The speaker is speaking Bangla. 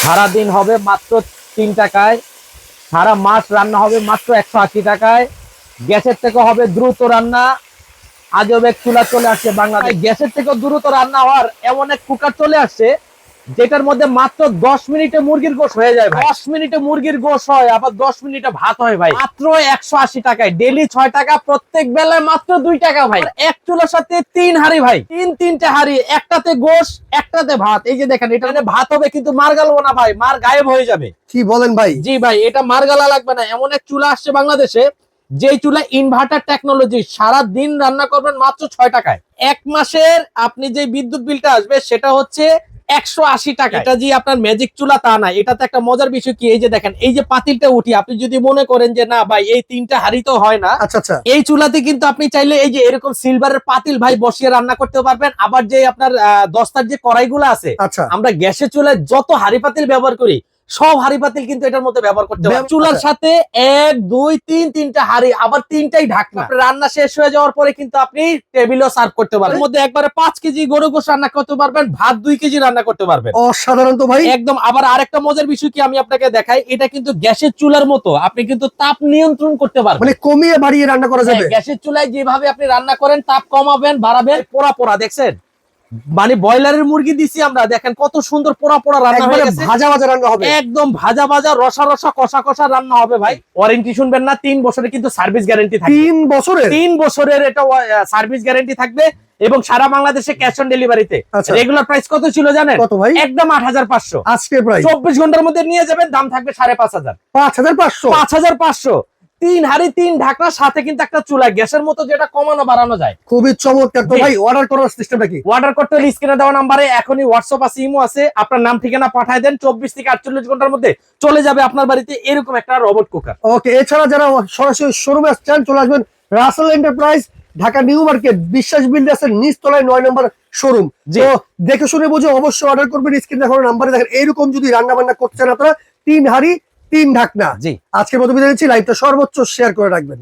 সারাদিন হবে মাত্র 3 টাকায়, সারা মাস রান্না হবে মাত্র 180 টাকায়। গ্যাসের থেকে হবে দ্রুত রান্না। আজব এক চুলা চলে আসছে বাংলাদেশ। গ্যাসের থেকে দ্রুত রান্না হওয়ার এমন এক কুকার চলে আসছে যেটার মধ্যে মাত্র 10 মিনিটে মুরগির গোশ হয়ে যায় ভাই। 10 মিনিটে মুরগির গোশ হয়, আবার 10 মিনিটে ভাত হয় ভাই। মাত্র 180 টাকায়, ডেইলি 6 টাকা, প্রত্যেক বেলায় মাত্র 2 টাকা ভাই। এক চুলার সাথে 3 হাঁড়ি ভাই, তিনটে হাঁড়ি, একটাতে গোশ, একটাতে ভাত। এই যে দেখেন, এটা ভাত হবে কিন্তু মার গালবো না ভাই, মার গায়েব হয়ে যাবে। কি বলেন ভাই? জি ভাই, এটা মার গালা লাগবে না, এমন এক চুলা আসছে বাংলাদেশে যে চুলা ইনভার্টার টেকনোলজি, সারা দিন রান্না করবেন মাত্র 6 টাকায়। এক মাসের আপনি যে বিদ্যুৎ বিলটা আসবে সেটা হচ্ছে 180 টাকা। এটা যে আপনার ম্যাজিক চুলা তা না, এটাতে একটা মজার বিষয় কি, এই যে দেখেন, এই যে পাতিলটা উঠি, আপনি যদি মনে করেন যে না ভাই এই 3টা হাঁড়ি তো হয় না, আচ্ছা আচ্ছা, এই চুলাতে কিন্তু আপনি চাইলে এই যে এরকম সিলভারের পাতিল ভাই বসিয়ে রান্না করতে পারবেন। আবার যে আপনার দস্তার যে কড়াইগুলো আছে, আচ্ছা আমরা গ্যাসের চুলায় যত হাঁড়ি পাতিল ব্যবহার করি সব হাঁড়ি পাতিল কিন্তু এটার মধ্যে ব্যবহার করতে পারবেন। চুলার সাথে 1 2 3 তিনটা হাঁড়ি, আবার তিনটাই ঢাকনা। রান্না শেষ হয়ে যাওয়ার পরে কিন্তু আপনি টেবিলও সার্ভ করতে পারবেন। এর মধ্যে একবারে 5 কেজি গরু গোশ রান্না করতে পারবেন, ভাত 2 কেজি রান্না করতে পারবেন। অসাধারণ তো ভাই একদম। আবার আরেকটা মজার বিষয় কি আমি আপনাকে দেখাই, এটা কিন্তু গ্যাসের চুলার মতো আপনি কিন্তু তাপ নিয়ন্ত্রণ করতে পারবেন, মানে কমিয়ে বাড়িয়ে রান্না করা যাবে। গ্যাসের চুলায় যেভাবে আপনি রান্না করেন তাপ কমাবেন বাড়াবেন। পোড়া পোড়া দেখছেন, মানে ব্রয়লারের মুরগি দিছি আমরা, দেখেন কত সুন্দর পোড়া পোড়া রান্না হয়ে গেছে। ভাজা ভাজা রান্না হবে, একদম ভাজা ভাজা, রসা রসা, কষা কষা রান্না হবে ভাই। ওয়ারেন্টি শুনবেন না, 3 বছরের কিন্তু সার্ভিস গ্যারান্টি থাকবে। 3 বছরের 3 বছরের এটা সার্ভিস গ্যারান্টি থাকবে এবং সারা বাংলাদেশে ক্যাশ অন ডেলিভারিতে। আচ্ছা। রেগুলার প্রাইস কত ছিল জানেন? কত ভাই? একদম 8500। আজকে প্রাইস 24 ঘন্টার মধ্যে নিয়ে যাবেন, দাম থাকবে 5500। 5500 5500, 3 হাঁড়ি 3 ঢাকনা, সাথে কিন্তু একটা চুলা, গ্যাসের মতো যেটা কমানো বাড়ানো যায়। খুবই চমৎকার তো ভাই। অর্ডার করার সিস্টেমটা কি? অর্ডার করতে হলে স্ক্রিনে দেওয়া নাম্বারে এখনই হোয়াটসঅ্যাপ আছে, ইমো আছে, আপনার নাম ঠিকানা পাঠায় দেন, 24 থেকে 48 ঘন্টার মধ্যে চলে যাবে আপনার বাড়িতে এরকম একটা রোবট কুকার। ওকে, এছাড়া যারা সরাসরি শোরুমে আসছেন চলে আসবেন Russell enterprise, Dhaka new market, Biswas বিল্ডার্সের নিচতলায় 9 নম্বর শোরুম। তো দেখে শুনে বুঝে অবশ্যই অর্ডার করবেন। স্ক্রিনে দেখানো নাম্বারে দেখেন, এরকম যদি রান্না বান্না করতে চান আপনারা 3 হাঁড়ি 3 ঢাকনা। জি, আজকের মতো বিদায় নিচ্ছি, লাইভটা সর্বোচ্চ শেয়ার করে রাখবেন।